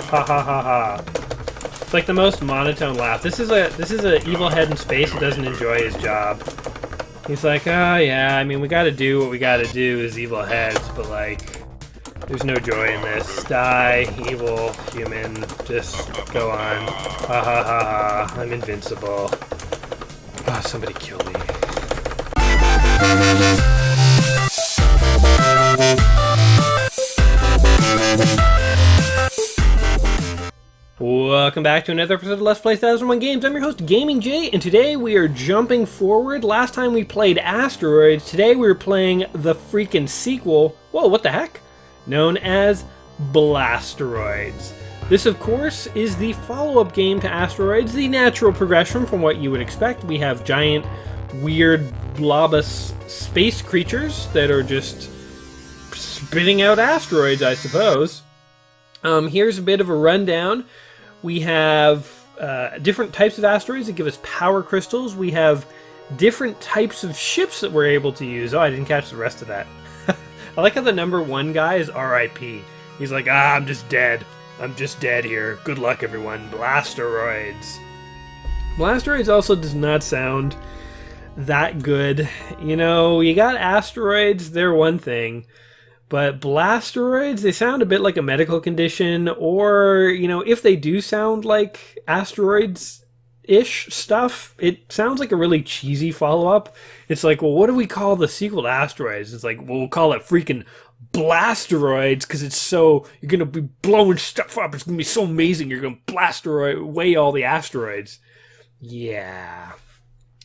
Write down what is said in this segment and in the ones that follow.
Ha ha ha ha. It's like the most monotone laugh. This is a evil head in space who doesn't enjoy his job. He's like, oh yeah, I mean, we gotta do what we gotta do as evil heads, but like, there's no joy in this. Die, evil human. Just go on. Ha ha ha ha. I'm invincible. Oh, somebody kill me. Welcome back to another episode of Let's Play 1001 Games. I'm your host, Gaming Jay, and today we are jumping forward. Last time we played Asteroids. Today we're playing the freaking sequel. Whoa, what the heck? Known as Blasteroids. This, of course, is the follow-up game to Asteroids, the natural progression from what you would expect. We have giant, weird, blobous space creatures that are just spitting out asteroids, I suppose. Here's a bit of a rundown. We have different types of asteroids that give us power crystals. We have different types of ships that we're able to use. Oh, I didn't catch the rest of that. I like how the number one guy is RIP. He's like, I'm just dead. I'm just dead here. Good luck, everyone. Blasteroids. Blasteroids also does not sound that good. You know, you got asteroids, they're one thing. But Blasteroids, they sound a bit like a medical condition, or, you know, if they do sound like asteroids-ish stuff, it sounds like a really cheesy follow-up. It's like, well, what do we call the sequel to Asteroids? It's like, well, we'll call it freaking Blasteroids, because it's so, you're going to be blowing stuff up, it's going to be so amazing, you're going to blast away all the asteroids. Yeah.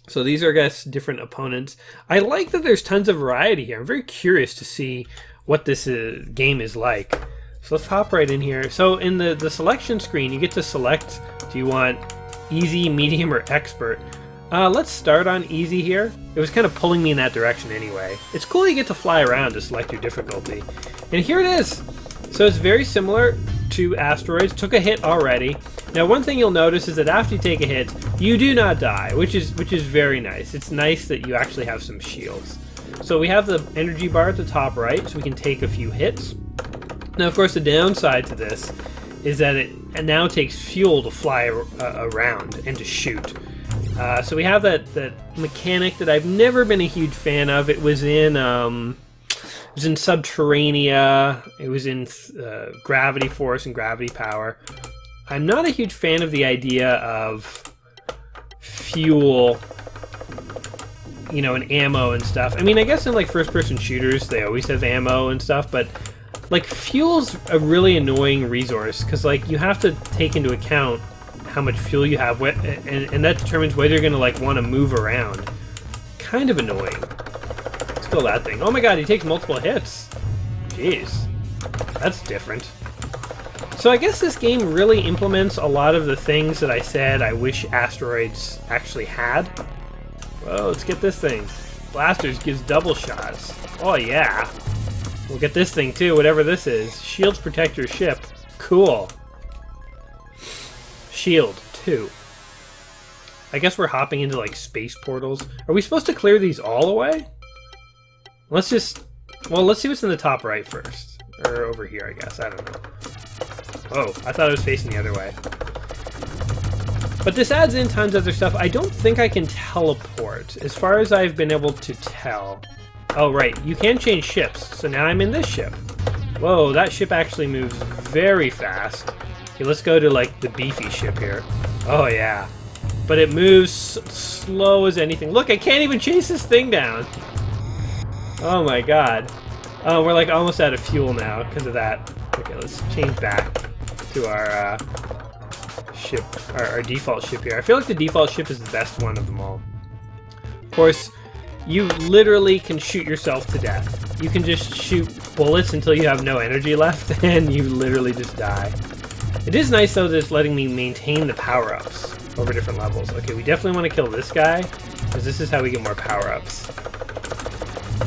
So these are, I guess, different opponents. I like that there's tons of variety here. I'm very curious to see what this game is like. So let's hop right in here. So in the selection screen, you get to select, do you want easy, medium, or expert? Let's start on easy here. It was kind of pulling me in that direction anyway. It's cool you get to fly around to select your difficulty. And here it is. So it's very similar to Asteroids. Took a hit already. Now one thing you'll notice is that after you take a hit, you do not die, which is very nice. It's nice that you actually have some shields. So we have the energy bar at the top right, so we can take a few hits. Now, of course, the downside to this is that it now takes fuel to fly around and to shoot. So we have that mechanic that I've never been a huge fan of. It was in Subterranea. It was in Gravity Force and Gravity Power. I'm not a huge fan of the idea of fuel, you know, and ammo and stuff. I mean, I guess in like first-person shooters, they always have ammo and stuff, but like fuel's a really annoying resource because like you have to take into account how much fuel you have, and that determines whether you're gonna like want to move around. Kind of annoying. Let's kill that thing. Oh my god, he takes multiple hits. Jeez, that's different. So I guess this game really implements a lot of the things that I said I wish Asteroids actually had. Whoa, let's get this thing. Blasters gives double shots. Oh yeah. We'll get this thing too, whatever this is. Shields protect your ship. Cool. Shield 2. I guess we're hopping into like space portals. Are we supposed to clear these all away? Let's see what's in the top right first. Or over here, I guess. I don't know. Oh, I thought it was facing the other way. But this adds in tons of other stuff. I don't think I can teleport, as far as I've been able to tell. Oh, right. You can change ships. So now I'm in this ship. Whoa, that ship actually moves very fast. Okay, let's go to, like, the beefy ship here. Oh, yeah. But it moves slow as anything. Look, I can't even chase this thing down. Oh, my God. Oh, we're, like, almost out of fuel now because of that. Okay, let's change back to our ship, our default ship here. I feel like the default ship is the best one of them all. Of course, you literally can shoot yourself to death. You can just shoot bullets until you have no energy left, and you literally just die. It is nice, though, that it's letting me maintain the power-ups over different levels. Okay, we definitely want to kill this guy, because this is how we get more power-ups.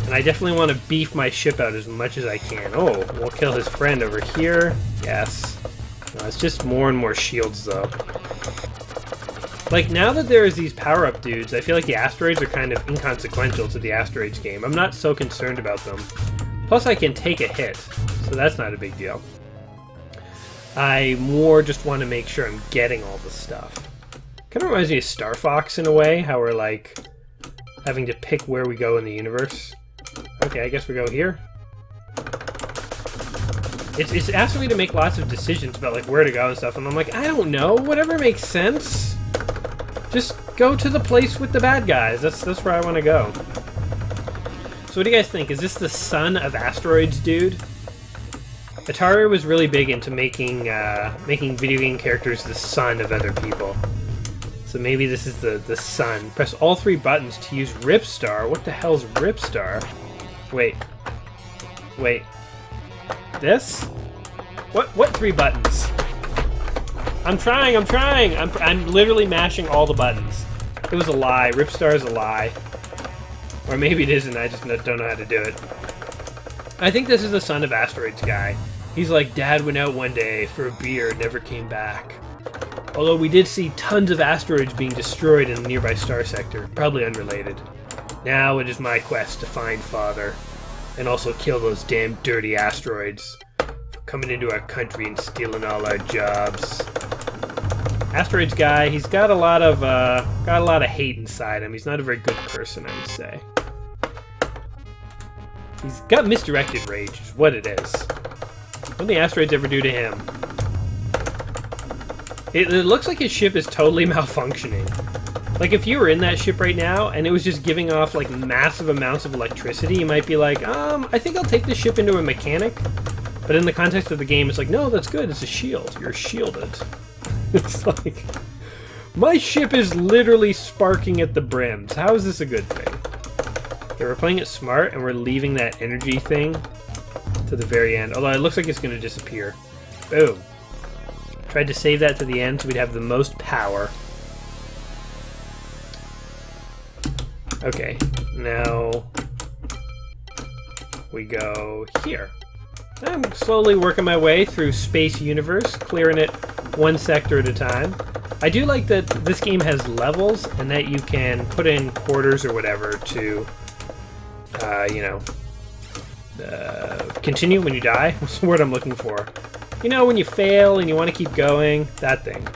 And I definitely want to beef my ship out as much as I can. Oh, we'll kill his friend over here. Yes. No, it's just more and more shields, though. Like, now that there's these power-up dudes, I feel like the asteroids are kind of inconsequential to the Asteroids game. I'm not so concerned about them. Plus, I can take a hit, so that's not a big deal. I more just want to make sure I'm getting all the stuff. Kind of reminds me of Star Fox in a way, how we're like having to pick where we go in the universe. Okay, I guess we go here. It's asking me to make lots of decisions about like where to go and stuff, and I'm like, I don't know, whatever makes sense. Just go to the place with the bad guys. That's where I want to go. So what do you guys think? Is this the son of Asteroids, dude? Atari was really big into making video game characters the son of other people. So maybe this is the son. Press all 3 buttons to use Ripstar. What the hell's Ripstar? Wait. This? What 3 buttons? I'm trying! I'm literally mashing all the buttons. It was a lie. Ripstar is a lie. Or maybe it isn't, I just don't know how to do it. I think this is the son of Asteroids guy. He's like, Dad went out one day for a beer and never came back. Although we did see tons of asteroids being destroyed in the nearby star sector, probably unrelated. Now it is my quest to find Father, and also kill those damn dirty asteroids for coming into our country and stealing all our jobs. Asteroids guy, he's got a lot of hate inside him. He's not a very good person, I would say. He's got misdirected rage, is what it is. What do the asteroids ever do to him? It looks like his ship is totally malfunctioning. Like, if you were in that ship right now, and it was just giving off, like, massive amounts of electricity, you might be like, I think I'll take this ship into a mechanic. But in the context of the game, it's like, no, that's good, it's a shield. You're shielded. It's like, my ship is literally sparking at the brims. How is this a good thing? Okay, we're playing it smart, and we're leaving that energy thing to the very end. Although it looks like it's going to disappear. Boom. Tried to save that to the end so we'd have the most power. Okay, now we go here. I'm slowly working my way through Space Universe, clearing it one sector at a time. I do like that this game has levels and that you can put in quarters or whatever to, continue when you die. What's the word I'm looking for? You know, when you fail and you want to keep going, that thing.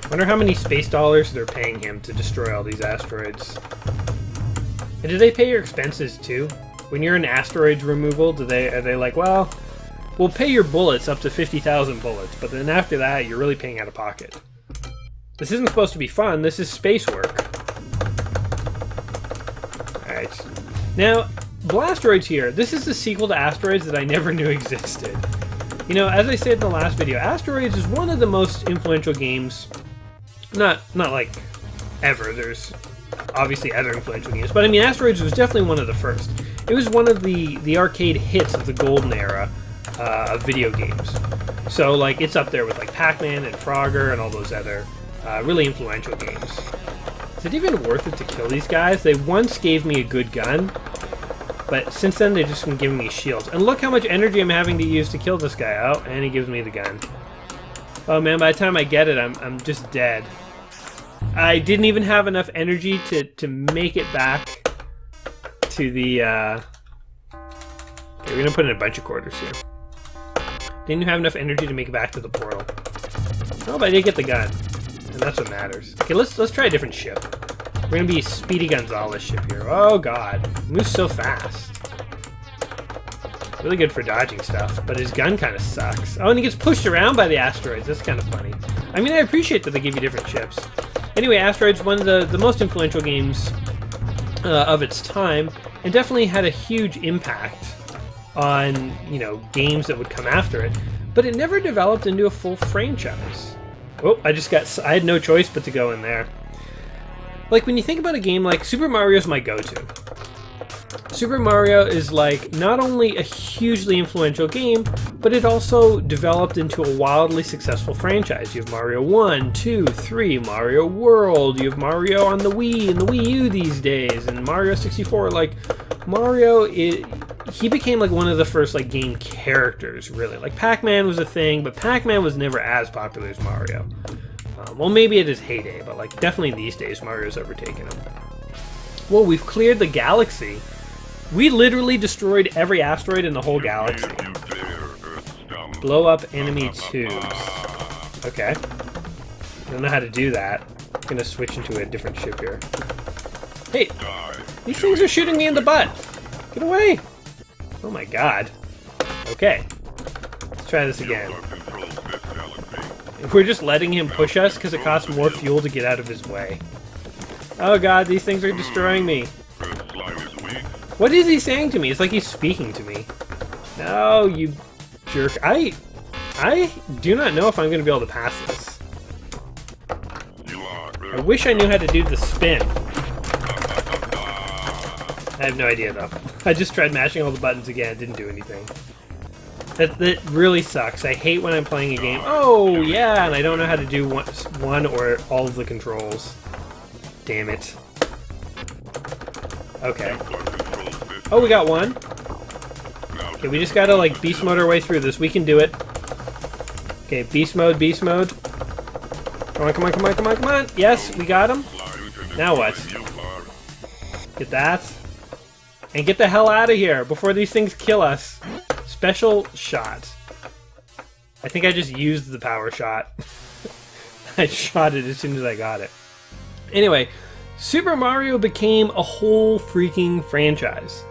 Wonder how many space dollars they're paying him to destroy all these asteroids. And do they pay your expenses too? When you're in asteroids removal, are they like, well, we'll pay your bullets up to 50,000 bullets, but then after that, you're really paying out of pocket. This isn't supposed to be fun, this is space work. Alright. Now, Blasteroids here, this is the sequel to Asteroids that I never knew existed. You know, as I said in the last video, Asteroids is one of the most influential games, not like ever, there's obviously other influential games, but I mean Asteroids was definitely one of the first. It was one of the arcade hits of the golden era of video games. So like it's up there with like Pac-Man and Frogger and all those other really influential games. Is it even worth it to kill these guys? They once gave me a good gun, but since then they've just been giving me shields. And look how much energy I'm having to use to kill this guy. Oh, and he gives me the gun. Oh man, by the time I get it, I'm just dead. I didn't even have enough energy to make it back to the, Okay, we're gonna put in a bunch of quarters here. Didn't have enough energy to make it back to the portal. Oh, but I did get the gun. And that's what matters. Okay, let's try a different ship. We're gonna be Speedy Gonzalez ship here. Oh god, moves so fast. Really good for dodging stuff, but his gun kind of sucks. Oh, and he gets pushed around by the asteroids. That's kind of funny. I mean, I appreciate that they give you different ships. Anyway, Asteroids, one of the most influential games of its time, and definitely had a huge impact on, you know, games that would come after it, but it never developed into a full franchise. Oh, I had no choice but to go in there. Like, when you think about a game like Super Mario's my go-to. Super Mario is like not only a hugely influential game, but it also developed into a wildly successful franchise. You have Mario 1, 2, 3, Mario World, you have Mario on the Wii and the Wii U these days, and Mario 64. Like, Mario, he became like one of the first like game characters, really. Like, Pac-Man was a thing, but Pac-Man was never as popular as Mario. Well, maybe at his heyday, but like definitely these days Mario's overtaken him. Well, we've cleared the galaxy. We literally destroyed every asteroid in the whole galaxy. Blow up enemy tubes. Okay. I don't know how to do that. I'm gonna switch into a different ship here. Hey! These things are shooting me in the butt! Get away! Oh my god. Okay. Let's try this again. If we're just letting him push us because it costs more fuel to get out of his way. Oh god, these things are destroying me. What is he saying to me? It's like he's speaking to me. No, you jerk. I do not know if I'm going to be able to pass this. I wish I knew how to do the spin. I have no idea though. I just tried mashing all the buttons again. It didn't do anything. That really sucks. I hate when I'm playing a game. Oh yeah, and I don't know how to do one or all of the controls. Damn it. Okay. Oh, we got one. Okay, we just gotta like beast mode our way through this. We can do it. Okay, beast mode, beast mode. Come on, come on, come on, come on, come on. Yes, we got him. Now what? Get that. And get the hell out of here before these things kill us. Special shot. I think I just used the power shot. I shot it as soon as I got it. Anyway, Super Mario became a whole freaking franchise.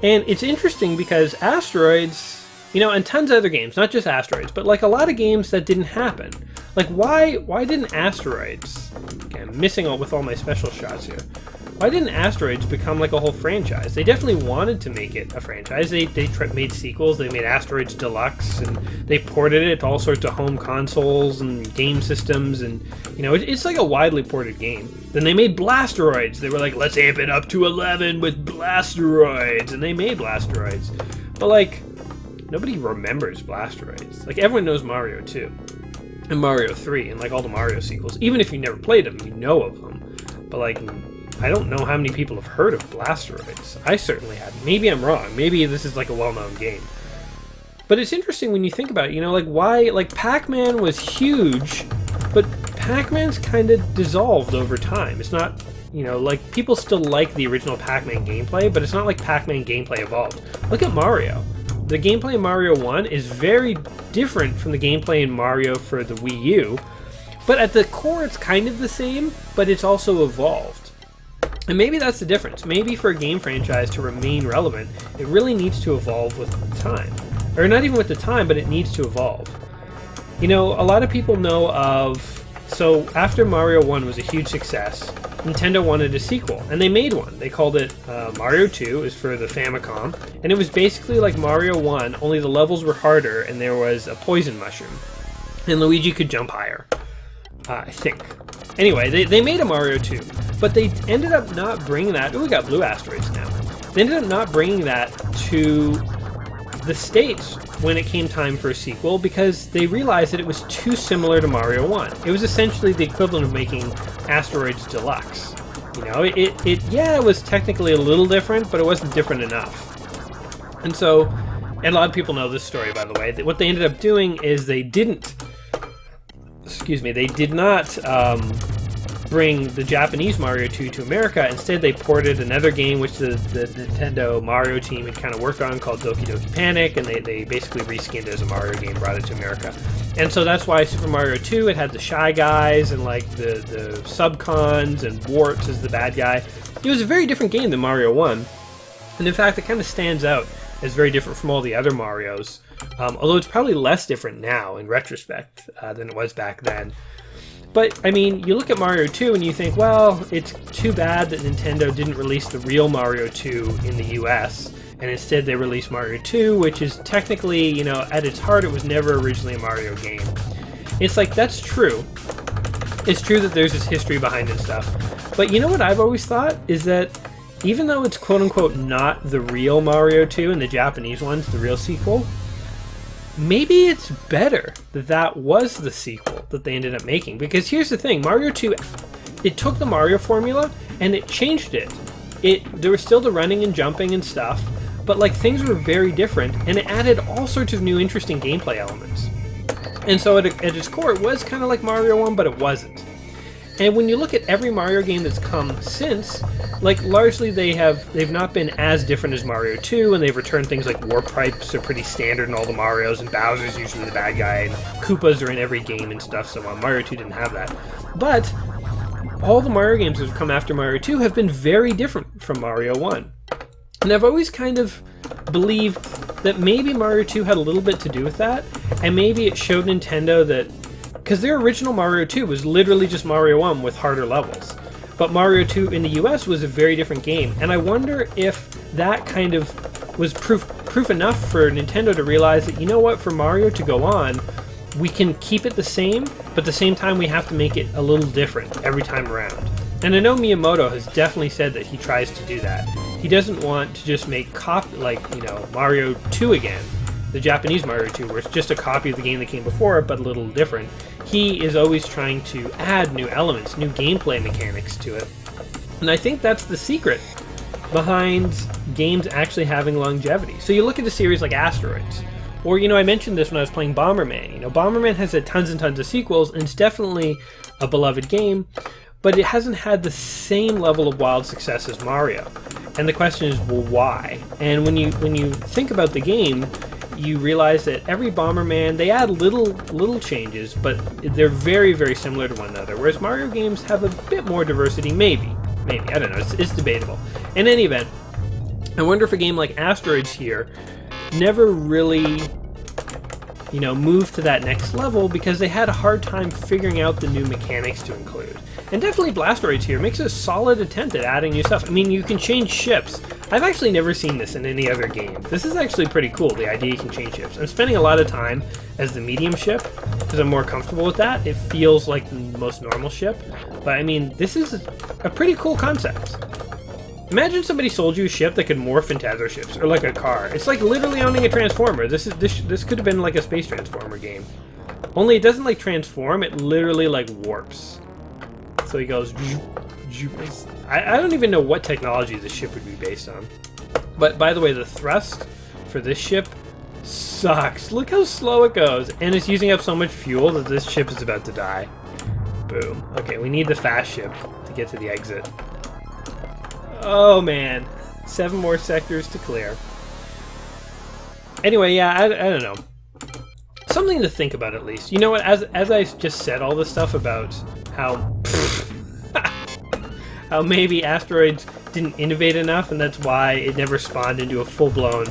And it's interesting because Asteroids, you know, and tons of other games, not just Asteroids, but like a lot of games that didn't happen. Like why didn't Asteroids, okay, I'm missing with all my special shots here. Why didn't Asteroids become like a whole franchise? They definitely wanted to make it a franchise. They made sequels. They made Asteroids Deluxe, and they ported it to all sorts of home consoles and game systems, and you know, it's like a widely ported game. Then they made Blasteroids. They were like, let's amp it up to 11 with Blasteroids, and they made Blasteroids. But like, nobody remembers Blasteroids. Like everyone knows Mario 2 and Mario 3 and like all the Mario sequels. Even if you never played them, you know of them. But like, I don't know how many people have heard of Blasteroids. I certainly hadn't. Maybe I'm wrong. Maybe this is like a well-known game. But it's interesting when you think about it, you know, like why, like Pac-Man was huge, but Pac-Man's kind of dissolved over time. It's not, you know, like people still like the original Pac-Man gameplay, but it's not like Pac-Man gameplay evolved. Look at Mario. The gameplay in Mario 1 is very different from the gameplay in Mario for the Wii U, but at the core it's kind of the same, but it's also evolved. And maybe that's the difference. Maybe for a game franchise to remain relevant, it really needs to evolve with the time. Or not even with the time, but it needs to evolve. You know, a lot of people know of... So, after Mario 1 was a huge success, Nintendo wanted a sequel, and they made one. They called it Mario 2, it was for the Famicom, and it was basically like Mario 1, only the levels were harder, and there was a poison mushroom. And Luigi could jump higher. I think. Anyway, they made a Mario 2, but they ended up not bringing that... Oh, we got blue asteroids now. They ended up not bringing that to the States when it came time for a sequel because they realized that it was too similar to Mario 1. It was essentially the equivalent of making Asteroids Deluxe. You know, it was technically a little different, but it wasn't different enough. And so, and a lot of people know this story, by the way. What they ended up doing is they did not bring the Japanese Mario 2 to America. Instead, they ported another game which the Nintendo Mario team had kind of worked on called Doki Doki Panic, and they basically reskinned it as a Mario game, brought it to America. And so that's why Super Mario 2, it had the Shy Guys and like the Subcons and Warts as the bad guy. It was a very different game than Mario 1. And in fact, it kind of stands out as very different from all the other Marios. Although it's probably less different now in retrospect than it was back then. But, I mean, you look at Mario 2 and you think, well, it's too bad that Nintendo didn't release the real Mario 2 in the US, and instead they released Mario 2, which is technically, you know, at its heart, it was never originally a Mario game. It's like, that's true. It's true that there's this history behind it and stuff. But you know what I've always thought? Is that even though it's quote-unquote not the real Mario 2 and the Japanese one's the real sequel, maybe it's better that that was the sequel that they ended up making. Because here's the thing, Mario 2, it took the Mario formula and it changed it. There was still the running and jumping and stuff, but like things were very different, and it added all sorts of new interesting gameplay elements. And so at its core, it was kind of like Mario 1, but it wasn't. And when you look at every Mario game that's come since, like largely they've not been as different as Mario 2, and they've returned things like warp pipes are pretty standard in all the Marios, and Bowser's usually the bad guy, and Koopas are in every game and stuff, so Mario 2 didn't have that. But all the Mario games that have come after Mario 2 have been very different from Mario 1. And I've always kind of believed that maybe Mario 2 had a little bit to do with that, and maybe it showed Nintendo that, because their original Mario 2 was literally just Mario 1 with harder levels. But Mario 2 in the US was a very different game, and I wonder if that kind of was proof enough for Nintendo to realize that, you know what, for Mario to go on, we can keep it the same, but at the same time we have to make it a little different every time around. And I know Miyamoto has definitely said that he tries to do that. He doesn't want to just make Mario 2 again, the Japanese Mario 2, where it's just a copy of the game that came before it, but a little different. He is always trying to add new elements, new gameplay mechanics to it. And I think that's the secret behind games actually having longevity. So you look at a series like Asteroids, or, I mentioned this when I was playing Bomberman. Bomberman has had tons and tons of sequels, and it's definitely a beloved game, but it hasn't had the same level of wild success as Mario. And the question is, well, why? And when you think about the game, you realize that every Bomberman, they add little changes, but they're very, very similar to one another. Whereas Mario games have a bit more diversity, maybe, I don't know, it's debatable. In any event, I wonder if a game like Asteroids here never really, moved to that next level because they had a hard time figuring out the new mechanics to include. And definitely Blasteroids here makes a solid attempt at adding new stuff. I mean, you can change ships. I've actually never seen this in any other game. This is actually pretty cool, the idea you can change ships. I'm spending a lot of time as the medium ship because I'm more comfortable with that. It feels like the most normal ship. But I mean, this is a pretty cool concept. Imagine somebody sold you a ship that could morph into other ships, or like a car. It's like literally owning a Transformer. This could have been like a Space Transformer game. Only it doesn't like transform, it literally like warps. So he goes... I don't even know what technology this ship would be based on. But by the way, the thrust for this ship sucks. Look how slow it goes. And it's using up so much fuel that this ship is about to die. Boom. Okay, we need the fast ship to get to the exit. Oh man. 7 more sectors to clear. Anyway, yeah, I don't know. Something to think about at least. You know what, as I just said all this stuff about how how maybe Asteroids didn't innovate enough, and that's why it never spawned into a full-blown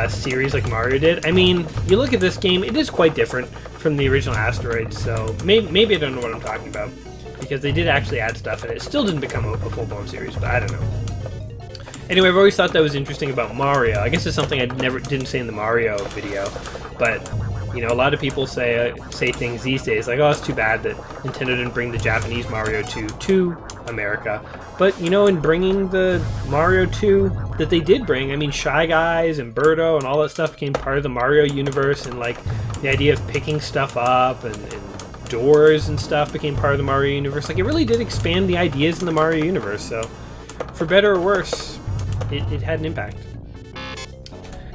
series like Mario did. I mean, you look at this game, it is quite different from the original Asteroids, so maybe I don't know what I'm talking about, because they did actually add stuff, and it still didn't become a full-blown series, but I don't know. Anyway, I've always thought that was interesting about Mario. I guess it's something I didn't say in the Mario video, but a lot of people say things these days like, oh, it's too bad that Nintendo didn't bring the Japanese Mario 2 to America. But, in bringing the Mario 2 that they did bring, I mean, Shy Guys and Birdo and all that stuff became part of the Mario universe, and, like, the idea of picking stuff up and doors and stuff became part of the Mario universe. Like, it really did expand the ideas in the Mario universe, so for better or worse, it had an impact.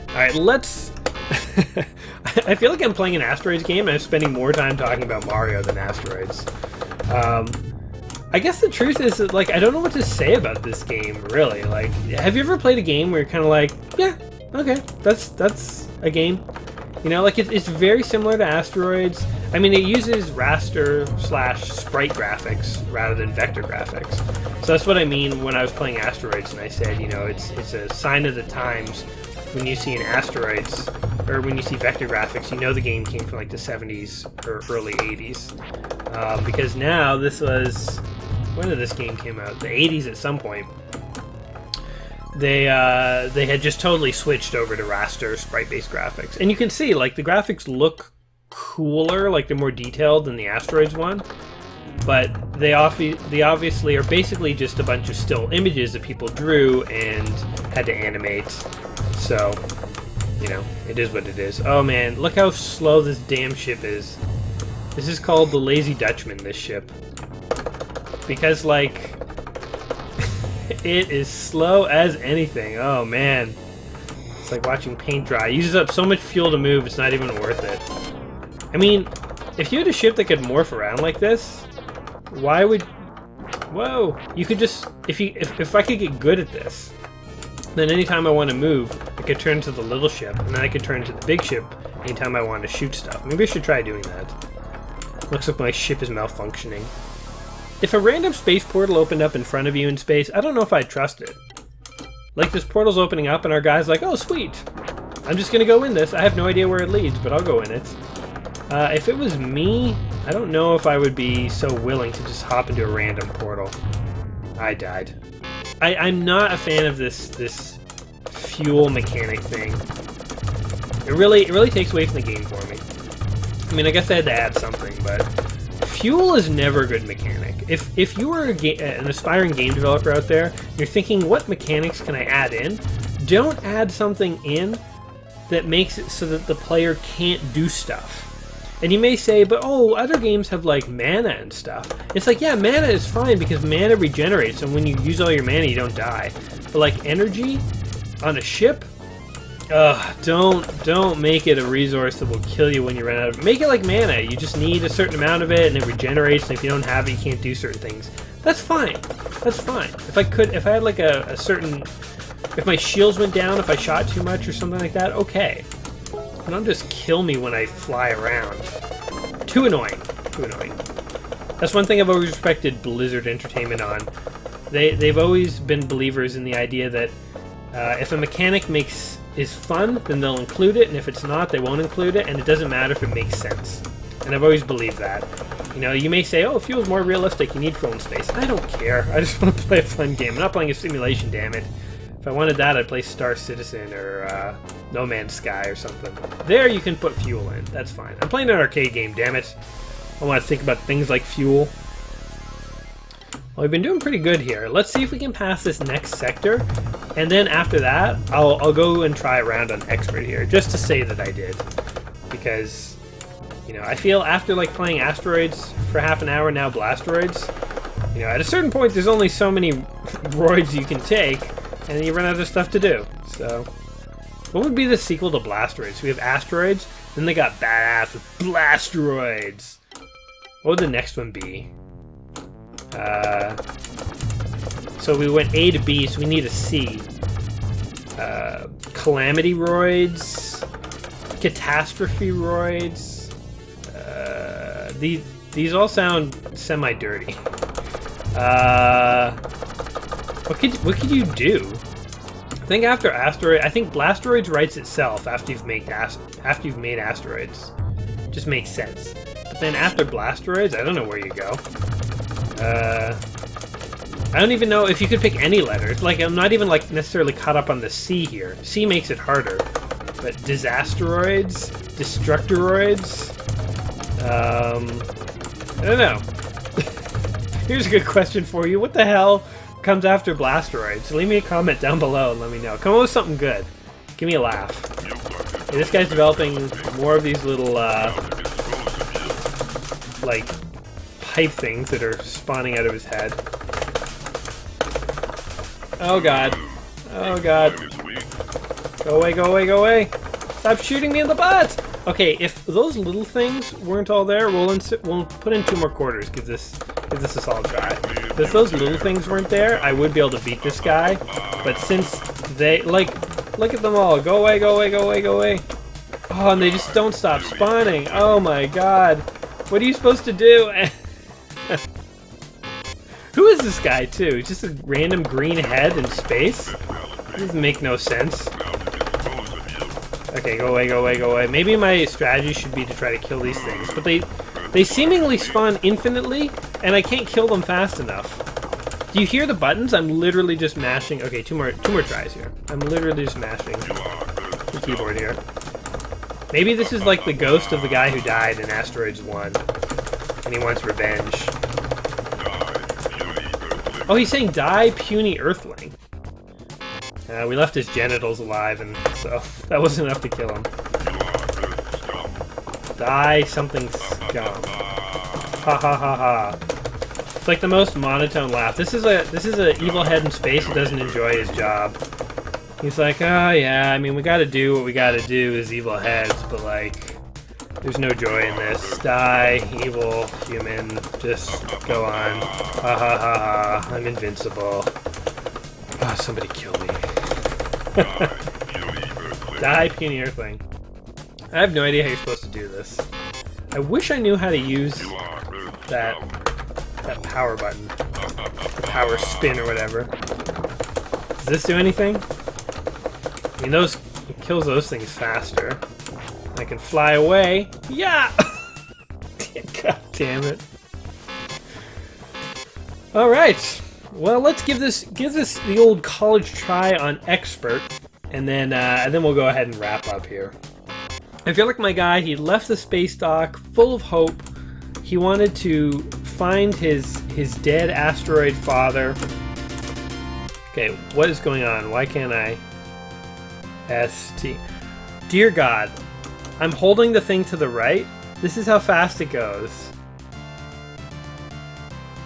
Alright, let's... I feel like I'm playing an Asteroids game and I'm spending more time talking about Mario than Asteroids. I guess the truth is that, like, I don't know what to say about this game, really. Like, have you ever played a game where you're kind of like, yeah, okay, that's a game? Like, it's very similar to Asteroids. I mean, it uses raster/sprite graphics rather than vector graphics. So that's what I mean when I was playing Asteroids, and I said, it's a sign of the times when you see an Asteroids, or when you see vector graphics, the game came from like the 70s or early 80s. Because now, this was... When did this game came out? The 80s at some point. They had just totally switched over to raster sprite-based graphics. And you can see, like, the graphics look cooler, like they're more detailed than the Asteroids one. But they obviously are basically just a bunch of still images that people drew and had to animate. So, it is what it is. Oh man, look how slow this damn ship is. This is called the Lazy Dutchman, this ship. Because, like, it is slow as anything. Oh man. It's like watching paint dry. It uses up so much fuel to move, it's not even worth it. I mean, if you had a ship that could morph around like this, why would Whoa! You could just, if I could get good at this, then anytime I want to move, I could turn to the little ship, and then I could turn to the big ship anytime I want to shoot stuff. Maybe I should try doing that. Looks like my ship is malfunctioning. If a random space portal opened up in front of you in space, I don't know if I'd trust it. Like, this portal's opening up, and our guy's like, oh, sweet! I'm just gonna go in this. I have no idea where it leads, but I'll go in it. If it was me, I don't know if I would be so willing to just hop into a random portal. I died. I'm not a fan of this fuel mechanic thing. It really takes away from the game for me. I mean, I guess I had to add something, but fuel is never a good mechanic. If you were an aspiring game developer out there, you're thinking, what mechanics can I add in? Don't add something in that makes it so that the player can't do stuff. And you may say, but oh, other games have like mana and stuff. It's like, yeah, mana is fine because mana regenerates, and when you use all your mana, you don't die. But like energy on a ship, don't make it a resource that will kill you when you run out of it. Make it like mana. You just need a certain amount of it, and it regenerates. And if you don't have it, you can't do certain things. That's fine. That's fine. If I had like a certain, if my shields went down, if I shot too much or something like that, okay. But don't just kill me when I fly around. Too annoying. Too annoying. That's one thing I've always respected Blizzard Entertainment on. They've always been believers in the idea that if a mechanic is fun, then they'll include it, and if it's not, they won't include it, and it doesn't matter if it makes sense. And I've always believed that. You know, you may say, oh, fuel's more realistic, you need fuel in space. I don't care. I just want to play a fun game. I'm not playing a simulation, damn it. If I wanted that, I'd play Star Citizen or No Man's Sky or something. There you can put fuel in. That's fine. I'm playing an arcade game, damn it. I want to think about things like fuel. Well, we've been doing pretty good here. Let's see if we can pass this next sector. And then after that, I'll go and try a round on Expert here, just to say that I did. Because, you know, I feel after like playing Asteroids for half an hour, now Blasteroids, you know, at a certain point there's only so many roids you can take, and then you run out of stuff to do. So, what would be the sequel to Blasteroids? We have Asteroids, then they got badass with Blasteroids. What would the next one be? So we went A to B, so we need a C. Calamity Roids, Catastrophe Roids. These all sound semi-dirty. What could you do? I think after Asteroid, I think Blasteroids writes itself after you've made Asteroids. Just makes sense. But then after Blasteroids, I don't know where you go. I don't even know if you could pick any letters. Like, I'm not even like necessarily caught up on the C here. C makes it harder. But Disasteroids, Destructoroids. I don't know. Here's a good question for you. What the hell comes after Blasteroids? Leave me a comment down below and let me know. Come up with something good. Give me a laugh. Hey, this guy's developing more of these little, like, pipe things that are spawning out of his head. Oh god. Oh god. Go away, go away, go away. Stop shooting me in the butt! Okay, if those little things weren't all there, we'll put in 2 more quarters, give this a solid try. If those little things weren't there, I would be able to beat this guy. But since they, like, look at them all. Go away, go away, go away, go away. Oh, and they just don't stop spawning. Oh my god. What are you supposed to do? Who is this guy, too? He's just a random green head in space? It doesn't make no sense. Okay, go away, go away, go away. Maybe my strategy should be to try to kill these things. But they seemingly spawn infinitely, and I can't kill them fast enough. Do you hear the buttons? I'm literally just mashing. Okay, two more tries here. I'm literally just mashing the keyboard here. Maybe this is like the ghost of the guy who died in Asteroids 1, and he wants revenge. Oh, he's saying die, puny earthling. We left his genitals alive, and so that wasn't enough to kill him. Die, something scum. Ha ha ha ha. It's like the most monotone laugh. This is a evil head in space who doesn't enjoy his job. He's like, oh yeah, I mean we gotta do what we gotta do as evil heads, but like, There's no joy in this. Die, evil, human. Just go on. Ha ha ha ha. I'm invincible. Oh, somebody kill me. Die, puny earthling. I have no idea how you're supposed to do this. I wish I knew how to use that power button. The power spin or whatever. Does this do anything? I mean, it kills those things faster. I can fly away. Yeah! God damn it. Alright. Well, let's give this the old college try on expert, and then we'll go ahead and wrap up here. I feel like my guy, he left the space dock full of hope. He wanted to find his dead asteroid father. Okay, what is going on? Why can't I? ST. Dear God, I'm holding the thing to the right. This is how fast it goes.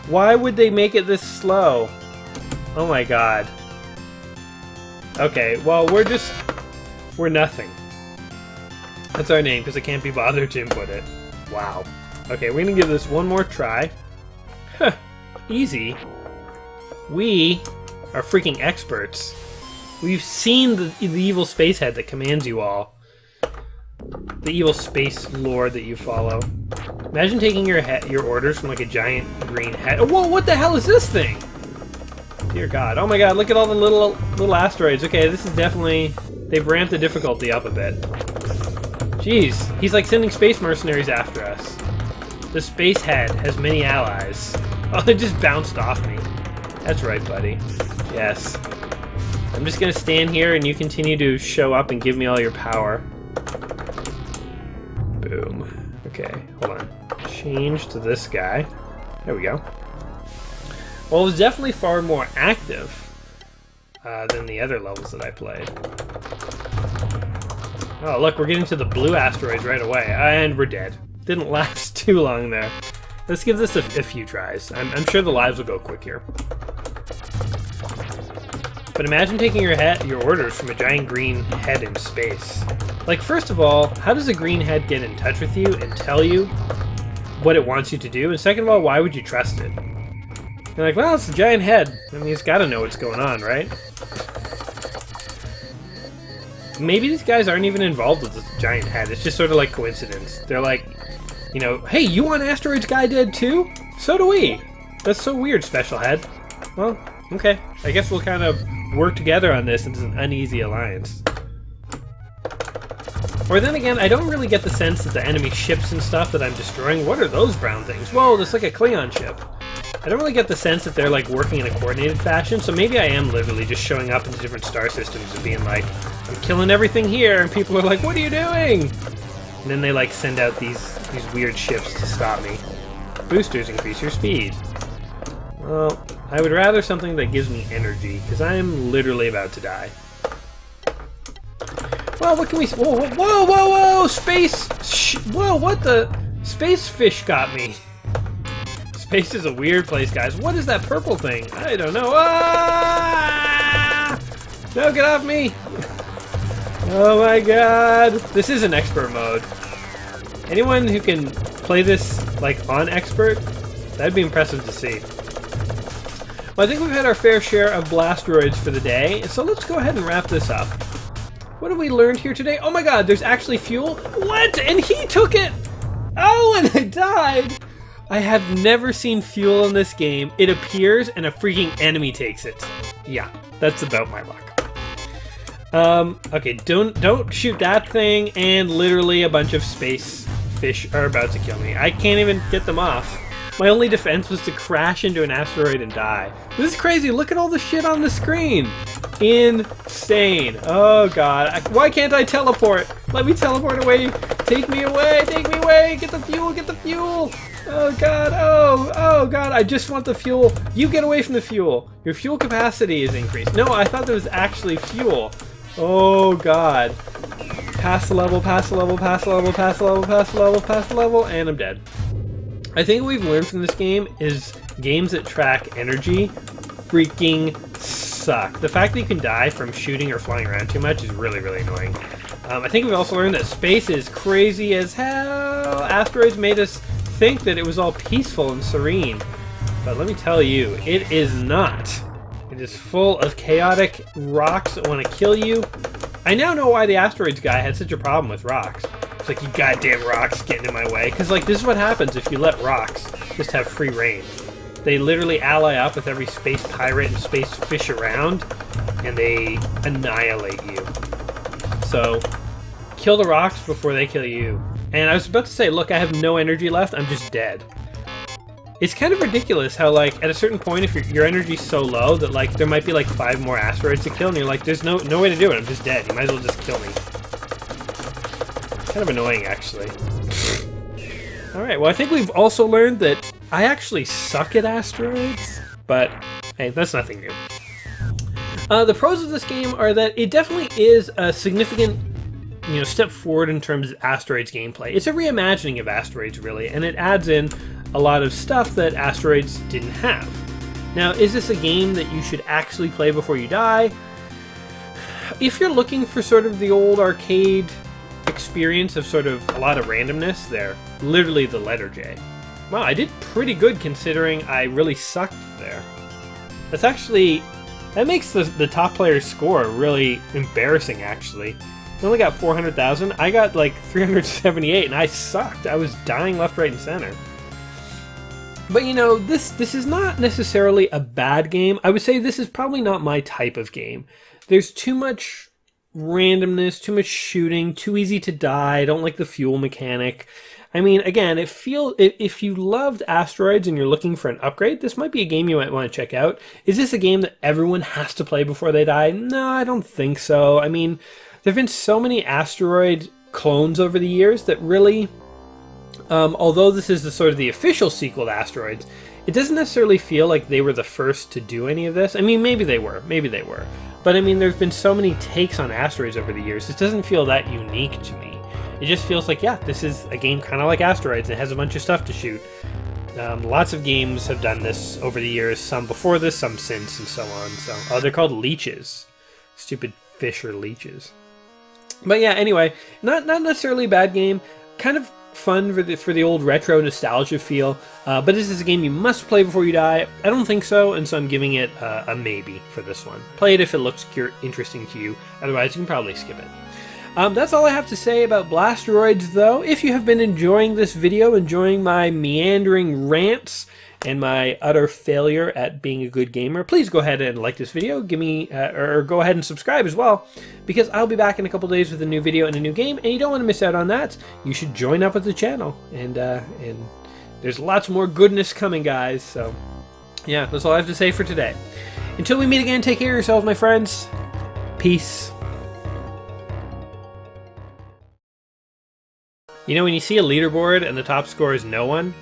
Why would they make it this slow? Oh my God. Okay, well, we're nothing. That's our name, because I can't be bothered to input it. Wow. Okay, we're gonna give this one more try. Huh. Easy. We are freaking experts. We've seen the evil space head that commands you all. The evil space lord that you follow. Imagine taking your orders from like a giant green head. Oh, whoa, what the hell is this thing? Dear God. Oh my God, look at all the little asteroids. Okay, this is definitely... They've ramped the difficulty up a bit. Jeez, he's like sending space mercenaries after us. The space head has many allies. Oh, they just bounced off me. That's right, buddy. Yes. I'm just gonna stand here and you continue to show up and give me all your power. Boom. Okay, hold on. Change to this guy. There we go. Well, it was definitely far more active than the other levels that I played. Oh, look, we're getting to the blue asteroids right away, and we're dead. Didn't last too long there. Let's give this a few tries. I'm sure the lives will go quick here. But imagine taking your orders from a giant green head in space. Like, first of all, how does a green head get in touch with you and tell you what it wants you to do? And second of all, why would you trust it? You're like, well, it's a giant head. I mean, it's got to know what's going on, right? Maybe these guys aren't even involved with this giant head. It's just sort of like coincidence. They're like, you know, hey, you want Asteroids guy dead too? So do we. That's so weird, special head. Well, okay. I guess we'll kind of work together on this as an uneasy alliance. Or then again, I don't really get the sense that the enemy ships and stuff that I'm destroying, what are those brown things? Whoa, that's like a Klingon ship. I don't really get the sense that they're like working in a coordinated fashion, so maybe I am literally just showing up into different star systems and being like, I'm killing everything here, and people are like, what are you doing? And then they like send out these weird ships to stop me. Boosters increase your speed. Well, I would rather something that gives me energy, because I'm literally about to die. Well, what can we... Whoa, whoa, whoa, whoa, whoa! Space... Whoa, what the... Space fish got me. Space is a weird place, guys. What is that purple thing? I don't know. Ah! No, get off me! Oh my God. This is an expert mode. Anyone who can play this, like, on expert, that'd be impressive to see. Well, I think we've had our fair share of Blasteroids for the day, so let's go ahead and wrap this up. What have we learned here today? Oh my God, there's actually fuel? What? And he took it! Oh, and I died! I have never seen fuel in this game. It appears and a freaking enemy takes it. Yeah, that's about my luck. Okay, don't shoot that thing, and literally a bunch of space fish are about to kill me. I can't even get them off. My only defense was to crash into an asteroid and die. This is crazy. Look at all the shit on the screen. Insane. Oh God. Why can't I teleport? Let me teleport away. Take me away. Take me away. Get the fuel. Get the fuel. Oh God. Oh God. I just want the fuel. You get away from the fuel. Your fuel capacity is increased. No, I thought there was actually fuel. Oh God. Pass the level. Pass the level. Pass the level. Pass the level. Pass the level. Pass the level. And I'm dead. I think what we've learned from this game is games that track energy freaking suck. The fact that you can die from shooting or flying around too much is really, really annoying. I think we've also learned that space is crazy as hell. Asteroids made us think that it was all peaceful and serene. But let me tell you, it is not. It is full of chaotic rocks that want to kill you. I now know why the Asteroids guy had such a problem with rocks. It's like, you goddamn rocks getting in my way. Because, like, this is what happens if you let rocks just have free reign. They literally ally up with every space pirate and space fish around, and they annihilate you. So, kill the rocks before they kill you. And I was about to say, look, I have no energy left, I'm just dead. It's kind of ridiculous how, like, at a certain point, if your energy's so low that, like, there might be, like, 5 more asteroids to kill, and you're like, there's no way to do it, I'm just dead. You might as well just kill me. Kind of annoying, actually. Alright, well, I think we've also learned that I actually suck at asteroids, but, hey, that's nothing new. The pros of this game are that it definitely is a significant, step forward in terms of Asteroids gameplay. It's a reimagining of Asteroids, really, and it adds in a lot of stuff that Asteroids didn't have. Now, is this a game that you should actually play before you die? If you're looking for sort of the old arcade experience of sort of a lot of randomness, there, literally the letter J. Wow, I did pretty good considering I really sucked there. That makes the top player's score really embarrassing, actually. I only got 400,000. I got like 378, and I sucked. I was dying left, right, and center. But this is not necessarily a bad game. I would say this is probably not my type of game. There's too much randomness, too much shooting, too easy to die. I don't like the fuel mechanic. I mean, again, if you loved Asteroids and you're looking for an upgrade, this might be a game you might want to check out. Is this a game that everyone has to play before they die? No, I don't think so. I mean, there have been so many Asteroid clones over the years that really, although this is the official sequel to Asteroids, it doesn't necessarily feel like they were the first to do any of this. I mean, maybe they were. But I mean, there's been so many takes on Asteroids over the years, it doesn't feel that unique to me. It just feels like, yeah, this is a game kind of like Asteroids. It has a bunch of stuff to shoot. Lots of games have done this over the years, some before this, some since, and so on. So, they're called leeches. Stupid fish or leeches. But yeah, anyway, not necessarily a bad game. Kind of fun for the old retro nostalgia feel. But is this a game you must play before you die? I don't think so, and so I'm giving it a maybe for this one. Play it if it looks interesting to you. Otherwise, you can probably skip it. That's all I have to say about Blasteroids, though. If you have been enjoying this video, enjoying my meandering rants and my utter failure at being a good gamer, please go ahead and like this video. Give me, or go ahead and subscribe as well, because I'll be back in a couple days with a new video and a new game, and you don't want to miss out on that. You should join up with the channel, and there's lots more goodness coming, guys. So, yeah, that's all I have to say for today. Until we meet again, take care of yourselves, my friends. Peace. When you see a leaderboard and the top score is no one,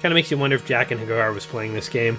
kind of makes you wonder if Jack and Hagar was playing this game.